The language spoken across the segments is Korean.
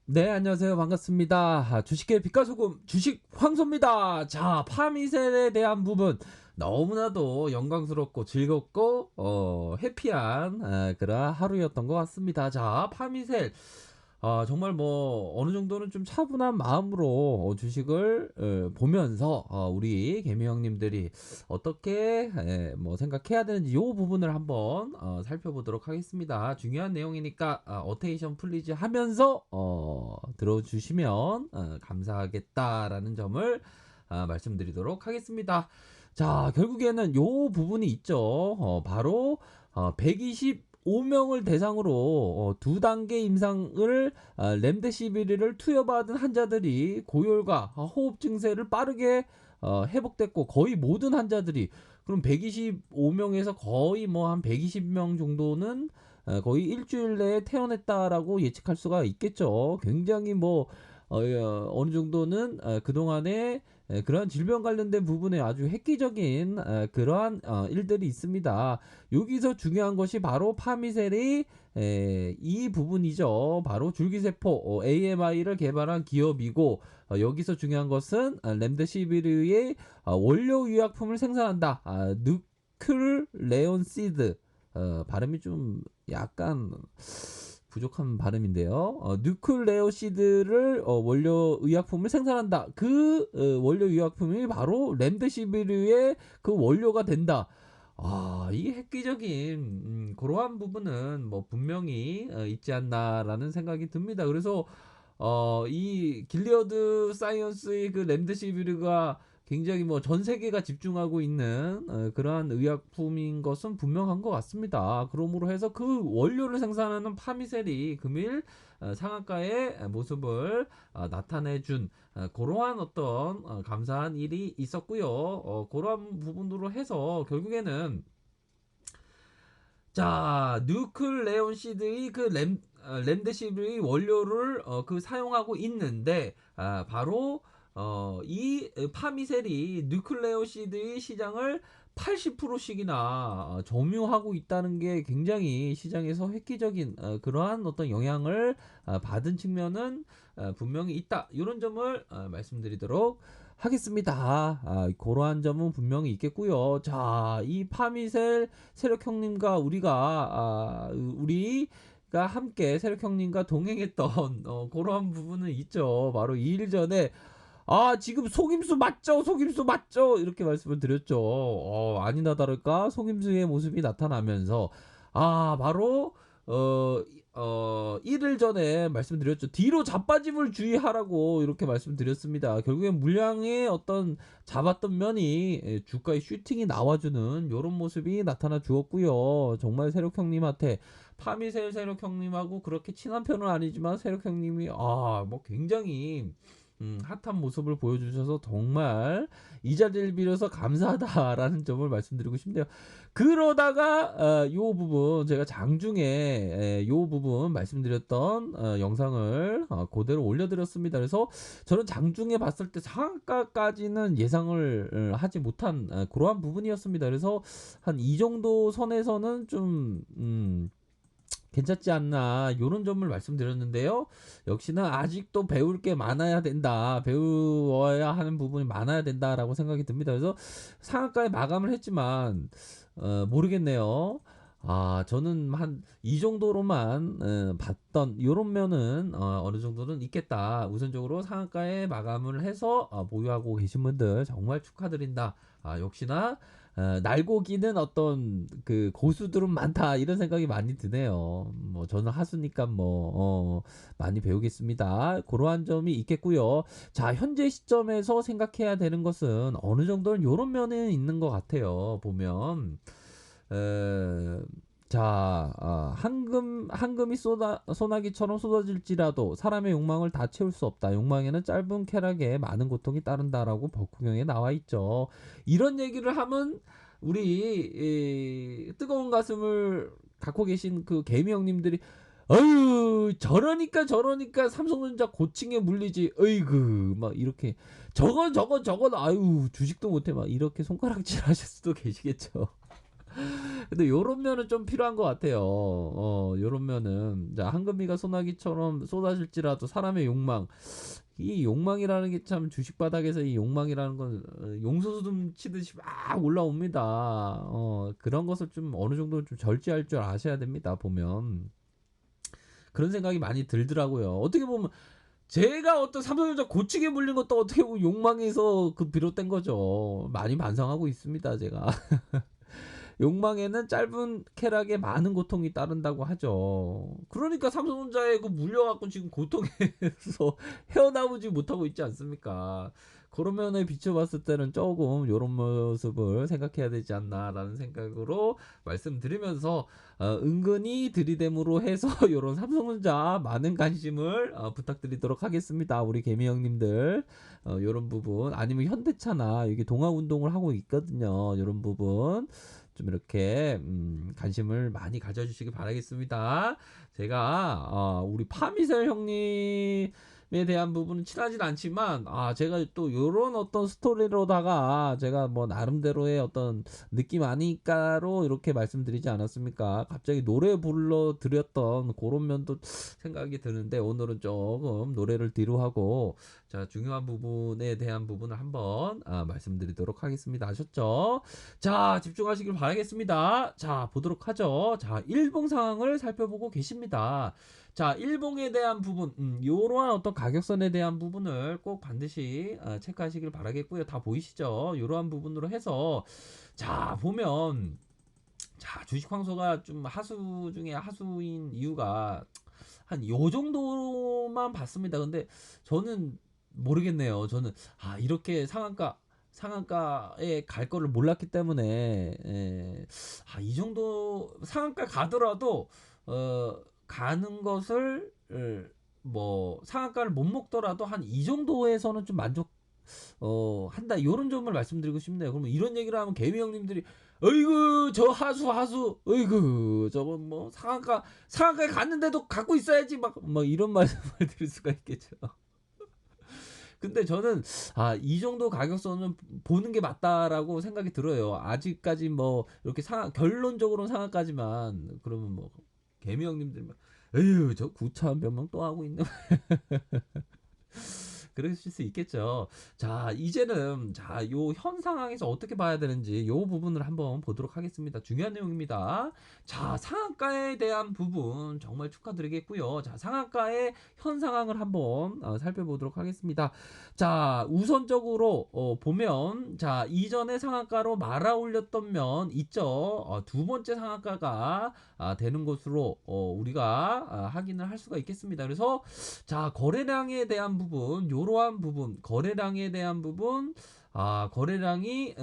네, 안녕하세요. 반갑습니다. 주식계 빛과소금 주식 황소입니다. 자, 파미셀에 대한 부분 너무나도 영광스럽고 즐겁고 해피한 그런 하루였던 것 같습니다. 자, 파미셀 정말 뭐 어느 정도는 좀 차분한 마음으로 주식을 보면서 우리 개미 형님들이 어떻게 뭐 생각해야 되는지 요 부분을 한번 살펴보도록 하겠습니다. 중요한 내용이니까 어테이션 플리즈 하면서 들어주시면 감사하겠다라는 점을 말씀드리도록 하겠습니다. 자, 결국에는 요 부분이 있죠. 바로 125명을 대상으로 두 단계 임상을 렘데시비르를 투여받은 환자들이 고열과 호흡 증세를 빠르게 회복됐고, 거의 모든 환자들이, 그럼 125명에서 거의 뭐 한 120명 정도는 거의 일주일 내에 퇴원했다라고 예측할 수가 있겠죠. 굉장히 뭐 어느 정도는 그동안에 그러한 질병 관련된 부분에 아주 획기적인 그러한 일들이 있습니다. 여기서 중요한 것이 바로 파미셀이 이 부분이죠. 바로 줄기세포 AMI를 개발한 기업이고, 여기서 중요한 것은 렘데시비르의 원료 의약품을 생산한다. 누클레온시드, 발음이 좀 약간 부족한 발음인데요. 누클레오시드를 원료 의약품을 생산한다. 그 원료 의약품이 바로 렘데시비르의 그 원료가 된다. 이 획기적인 그러한 부분은 뭐 분명히 있지 않나라는 생각이 듭니다. 그래서 이 길리어드 사이언스의 그 렘데시비르가 굉장히 뭐 전 세계가 집중하고 있는 그러한 의약품인 것은 분명한 것 같습니다. 그러므로 해서 그 원료를 생산하는 파미셀이 금일 상한가의 모습을 나타내준 그러한 어떤 감사한 일이 있었고요. 그러한 부분으로 해서 결국에는, 자, 뉴클레온시드의 그 렘데시비르의 원료를 그 사용하고 있는데, 바로 이 파미셀이 뉴클레오시드의 시장을 80%씩이나 점유하고 있다는 게 굉장히 시장에서 획기적인 그러한 어떤 영향을 받은 측면은 분명히 있다. 이런 점을 말씀드리도록 하겠습니다. 그러한 점은 분명히 있겠고요. 자, 이 파미셀 세력 형님과 우리가 함께 세력 형님과 동행했던 그러한 부분은 있죠. 바로 2일 전에 지금 속임수 맞죠? 속임수 맞죠? 이렇게 말씀을 드렸죠. 아니나 다를까 속임수의 모습이 나타나면서 바로 어, 1일 전에 말씀드렸죠. 뒤로 자빠짐을 주의하라고 이렇게 말씀드렸습니다. 결국엔 물량의 어떤 잡았던 면이 주가의 슈팅이 나와주는 이런 모습이 나타나 주었고요. 정말 세력 형님한테, 파미셀 세력 형님하고 그렇게 친한 편은 아니지만 세력 형님이 뭐 굉장히 핫한 모습을 보여주셔서 정말 이 자리를 빌어서 감사하다라는 점을 말씀드리고 싶네요. 그러다가 요 부분 제가 장중에 요 부분 말씀드렸던 영상을 그대로 올려드렸습니다. 그래서 저는 장중에 봤을 때 상한가까지는 예상을 하지 못한 그러한 부분이었습니다. 그래서 한 이 정도 선에서는 좀 괜찮지 않나 요런 점을 말씀드렸는데요. 역시나 아직도 배울 게 많아야 된다. 배워야 하는 부분이 많아야 된다라고 생각이 듭니다. 그래서 상한가에 마감을 했지만 모르겠네요. 저는 한 이 정도로만 봤던 요런 면은 어느 정도는 있겠다. 우선적으로 상한가에 마감을 해서 보유하고 계신 분들 정말 축하드린다. 역시나 날고 기는 어떤 그 고수들은 많다, 이런 생각이 많이 드네요. 뭐 저는 하수니까 뭐 많이 배우겠습니다. 그러한 점이 있겠고요. 자, 현재 시점에서 생각해야 되는 것은 어느 정도는 요런 면은 있는 것 같아요. 보면 자, 황금이 소나기처럼 쏟아질지라도 사람의 욕망을 다 채울 수 없다. 욕망에는 짧은 쾌락에 많은 고통이 따른다라고 법구경에 나와 있죠. 이런 얘기를 하면 우리 뜨거운 가슴을 갖고 계신 그 개미 형님들이, 어휴, 저러니까 삼성전자 고층에 물리지, 어이구, 막 이렇게 저건 아유 주식도 못해 막 이렇게 손가락질 하실 수도 계시겠죠. 근데 요런 면은 좀 필요한 것 같아요. 요런 면은. 자, 황금비가 소나기처럼 쏟아질지라도 사람의 욕망. 이 욕망이라는 게 참 주식 바닥에서 이 욕망이라는 건 용솟음 치듯이 막 올라옵니다. 그런 것을 좀 어느 정도 좀 절제할 줄 아셔야 됩니다. 보면. 그런 생각이 많이 들더라고요. 어떻게 보면 제가 어떤 삼성전자 고치게 물린 것도 어떻게 보면 욕망에서 비롯된 거죠. 많이 반성하고 있습니다, 제가. 욕망에는 짧은 쾌락에 많은 고통이 따른다고 하죠. 그러니까 삼성전자에 물려갖고 지금 고통에서 헤어나오지 못하고 있지 않습니까? 그런 면에 비춰봤을 때는 조금 요런 모습을 생각해야 되지 않나라는 생각으로 말씀드리면서 은근히 들이댐으로 해서 요런 삼성전자 많은 관심을 부탁드리도록 하겠습니다. 우리 개미 형님들 요런 부분 아니면 현대차나 여기 동아운동을 하고 있거든요. 요런 부분 좀 이렇게 관심을 많이 가져주시기 바라겠습니다. 제가 우리 파미셀 형님에 대한 부분은 친하진 않지만 제가 또 요런 어떤 스토리로다가 제가 뭐 나름대로의 어떤 느낌 아니까로 이렇게 말씀드리지 않았습니까? 갑자기 노래 불러 드렸던 그런 면도 생각이 드는데 오늘은 조금 노래를 뒤로 하고 자, 중요한 부분에 대한 부분을 한번 말씀드리도록 하겠습니다. 아셨죠? 자, 집중하시길 바라겠습니다. 자, 보도록 하죠. 자, 일봉 상황을 살펴보고 계십니다. 자, 일봉에 대한 부분, 요러한 어떤 가격선에 대한 부분을 꼭 반드시 체크하시길 바라겠고요. 다 보이시죠? 요러한 부분으로 해서 자, 보면 자, 주식 황소가 좀 하수 중에 하수인 이유가 한 요 정도만 봤습니다. 근데 저는 모르겠네요. 저는 이렇게 상한가에 갈 거를 몰랐기 때문에 이 정도 상한가 가더라도 가는 것을 뭐 상한가를 못 먹더라도 한 이 정도에서는 좀 만족 한다 요런 점을 말씀드리고 싶네요. 그러면 이런 얘기를 하면 개미 형님들이 어이구 저 하수 어이구 저건 뭐 상한가에 갔는데도 갖고 있어야지 막 이런 말씀을 드릴 수가 있겠죠. 근데 저는 이 정도 가격선은 보는 게 맞다라고 생각이 들어요. 아직까지 뭐 이렇게 결론적으로는 상한가지만 그러면 뭐 개미 형님들 막 에휴 저 구차한 변명 또 하고 있네. 그러실 수 있겠죠. 자, 이제는 요 현 상황에서 어떻게 봐야 되는지 요 부분을 한번 보도록 하겠습니다. 중요한 내용입니다. 자, 상한가에 대한 부분 정말 축하드리겠고요. 자, 상한가의 현 상황을 한번 살펴보도록 하겠습니다. 자, 우선적으로 보면 자, 이전에 상한가로 말아 올렸던 면 있죠. 두 번째 상한가가 되는 것으로 우리가 확인을 할 수가 있겠습니다. 그래서 자, 거래량에 대한 부분, 요러한 부분, 거래량에 대한 부분, 거래량이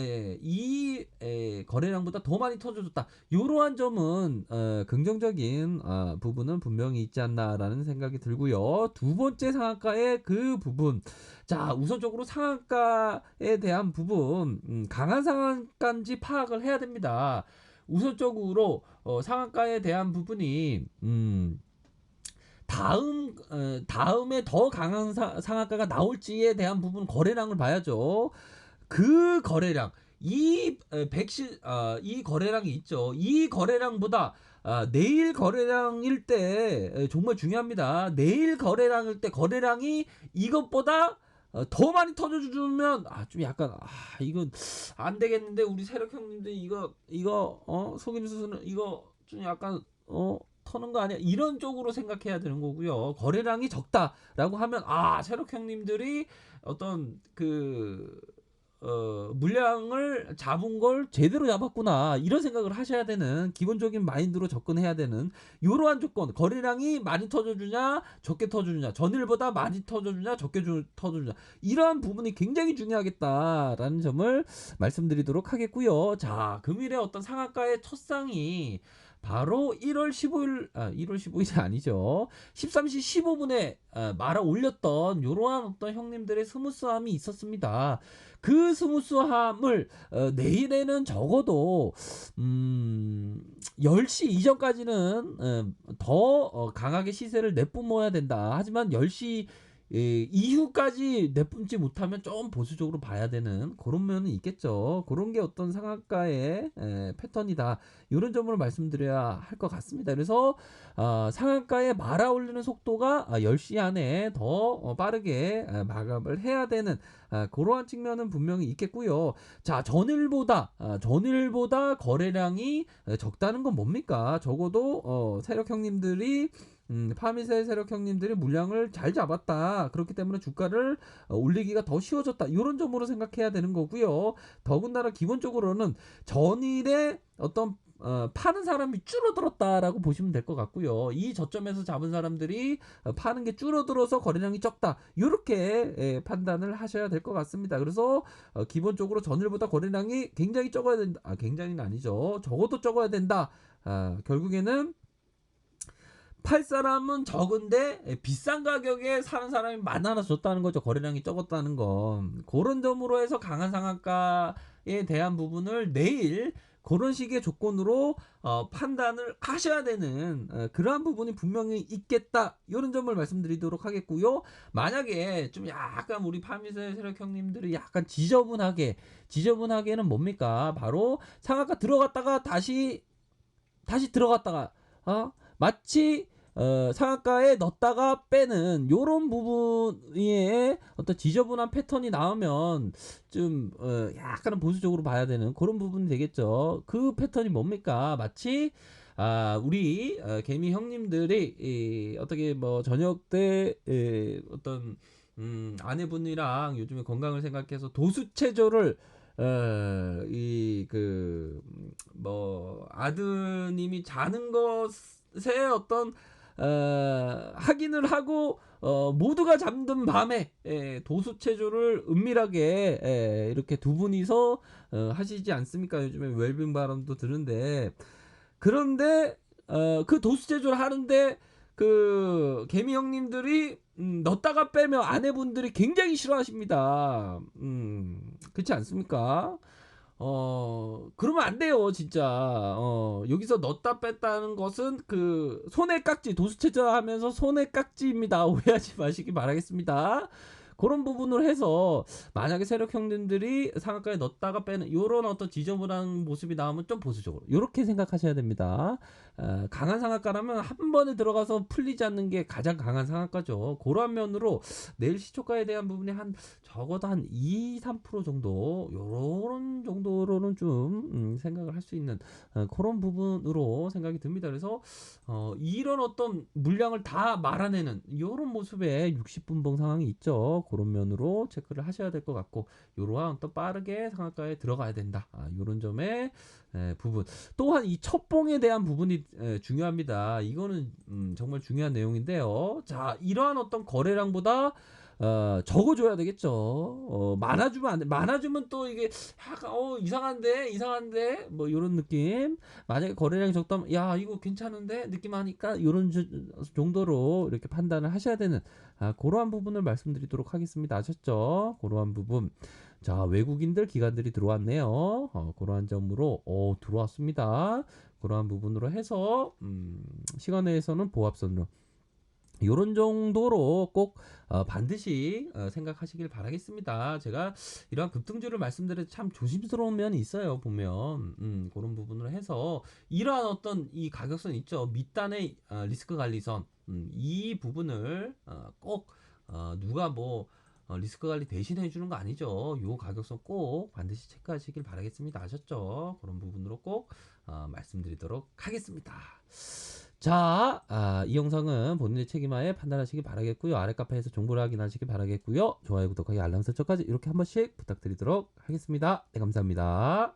거래량보다 더 많이 터져줬다. 요러한 점은 긍정적인 부분은 분명히 있지 않나라는 생각이 들고요. 두 번째 상한가의 그 부분, 자, 우선적으로 상한가에 대한 부분, 강한 상한가인지 파악을 해야 됩니다. 우선적으로 상한가에 대한 부분이 다음에 더 강한 상한가가 나올지에 대한 부분 거래량을 봐야죠. 그 거래량 이 거래량이 있죠. 이 거래량보다 내일 거래량일 때 정말 중요합니다. 내일 거래량일 때 거래량이 이것보다 더 많이 터져주면 좀 약간 이건 안 되겠는데 우리 세력 형님들 이거 속임수는 이거 좀 약간 터는 거 아니야? 이런 쪽으로 생각해야 되는 거고요. 거래량이 적다라고 하면 세력 형님들이 어떤 물량을 잡은 걸 제대로 잡았구나 이런 생각을 하셔야 되는 기본적인 마인드로 접근해야 되는 이러한 조건 거래량이 많이 터져주냐 적게 터져주냐 전일보다 많이 터져주냐 적게 터져주냐 이러한 부분이 굉장히 중요하겠다라는 점을 말씀드리도록 하겠고요. 자, 금일의 어떤 상한가의 첫 상이 바로 1월 15일이 아니죠. 13시 15분에 말아 올렸던 이러한 어떤 형님들의 스무스함이 있었습니다. 그 스무스함을 내일에는 적어도 10시 이전까지는 더 강하게 시세를 내뿜어야 된다. 하지만 10시 이후까지 내뿜지 못하면 좀 보수적으로 봐야 되는 그런 면은 있겠죠. 그런 게 어떤 상한가의 패턴이다. 이런 점으로 말씀드려야 할 것 같습니다. 그래서 상한가에 말아올리는 속도가 10시 안에 더 빠르게 마감을 해야 되는 그러한 측면은 분명히 있겠고요. 자, 전일보다 거래량이 적다는 건 뭡니까? 적어도 세력 형님들이 파미세 세력 형님들이 물량을 잘 잡았다. 그렇기 때문에 주가를 올리기가 더 쉬워졌다. 이런 점으로 생각해야 되는 거고요. 더군다나 기본적으로는 전일에 어떤 파는 사람이 줄어들었다라고 보시면 될 것 같고요. 이 저점에서 잡은 사람들이 파는 게 줄어들어서 거래량이 적다. 이렇게 판단을 하셔야 될 것 같습니다. 그래서 기본적으로 전일보다 거래량이 굉장히 적어야 된다. 굉장히는 아니죠. 적어도 적어야 된다. 결국에는 팔 사람은 적은데 비싼 가격에 사는 사람이 많아졌다는 거죠. 거래량이 적었다는 건. 그런 점으로 해서 강한 상한가에 대한 부분을 내일 그런 식의 조건으로 판단을 하셔야 되는 그러한 부분이 분명히 있겠다. 이런 점을 말씀드리도록 하겠고요. 만약에 좀 약간 우리 파미세 세력 형님들이 약간 지저분하게는 뭡니까? 바로 상한가 들어갔다가 다시 들어갔다가 마치 상한가에 넣었다가 빼는 요런 부분에 어떤 지저분한 패턴이 나오면 좀 약간은 보수적으로 봐야 되는 그런 부분이 되겠죠. 그 패턴이 뭡니까? 마치 우리 개미 형님들이 어떻게 뭐 저녁 때 어떤 아내분이랑 요즘에 건강을 생각해서 도수체조를 이 그 뭐 아드님이 자는 것에 어떤 확인을 하고 모두가 잠든 밤에 도수체조를 은밀하게 이렇게 두 분이서 하시지 않습니까? 요즘에 웰빙 바람도 드는데 그런데 그 도수체조를 하는데 그 개미 형님들이 넣었다가 빼면 아내분들이 굉장히 싫어하십니다. 그렇지 않습니까? 그러면 안 돼요, 진짜. 여기서 넣었다 뺐다는 것은 그 손의 깍지, 도수체조 하면서 손의 깍지입니다. 오해하지 마시기 바라겠습니다. 그런 부분을 해서 만약에 세력 형님들이 상한가에 넣었다가 빼는 이런 어떤 지저분한 모습이 나오면 좀 보수적으로 이렇게 생각하셔야 됩니다. 강한 상한가라면 한 번에 들어가서 풀리지 않는 게 가장 강한 상한가죠. 그러한 면으로 내일 시초가에 대한 부분이 적어도 한 2, 3% 정도 요런 정도로는 좀 생각을 할 수 있는 그런 부분으로 생각이 듭니다. 그래서 이런 어떤 물량을 다 말아내는 이런 모습의 60분봉 상황이 있죠. 그런 면으로 체크를 하셔야 될 것 같고 이러한 또 빠르게 상한가에 들어가야 된다. 이런 점의 부분. 또한 이 첫봉에 대한 부분이 중요합니다. 이거는 정말 중요한 내용인데요. 자, 이러한 어떤 거래량보다 적어줘야 되겠죠. 많아주면 안 돼. 많아주면 또 이게 약간 이상한데 뭐 이런 느낌. 만약에 거래량이 적다면 야 이거 괜찮은데 느낌 하니까 이런 정도로 이렇게 판단을 하셔야 되는 그러한 부분을 말씀드리도록 하겠습니다. 아셨죠? 그러한 부분. 자, 외국인들 기관들이 들어왔네요. 그러한 점으로 들어왔습니다. 그러한 부분으로 해서 시간 내에서는 보합선으로 요런 정도로 꼭 반드시 생각하시길 바라겠습니다. 제가 이러한 급등주를 말씀드려도 참 조심스러운 면이 있어요. 보면 그런 부분을 해서 이러한 어떤 이 가격선 있죠. 밑단의 리스크 관리선 이 부분을 꼭 누가 뭐 리스크 관리 대신 해주는 거 아니죠. 요 가격선 꼭 반드시 체크하시길 바라겠습니다. 아셨죠? 그런 부분으로 꼭 말씀드리도록 하겠습니다. 자, 이 영상은 본인의 책임하에 판단하시기 바라겠고요. 아래 카페에서 정보를 확인하시기 바라겠고요. 좋아요, 구독하기, 알람 설정까지 이렇게 한 번씩 부탁드리도록 하겠습니다. 네, 감사합니다.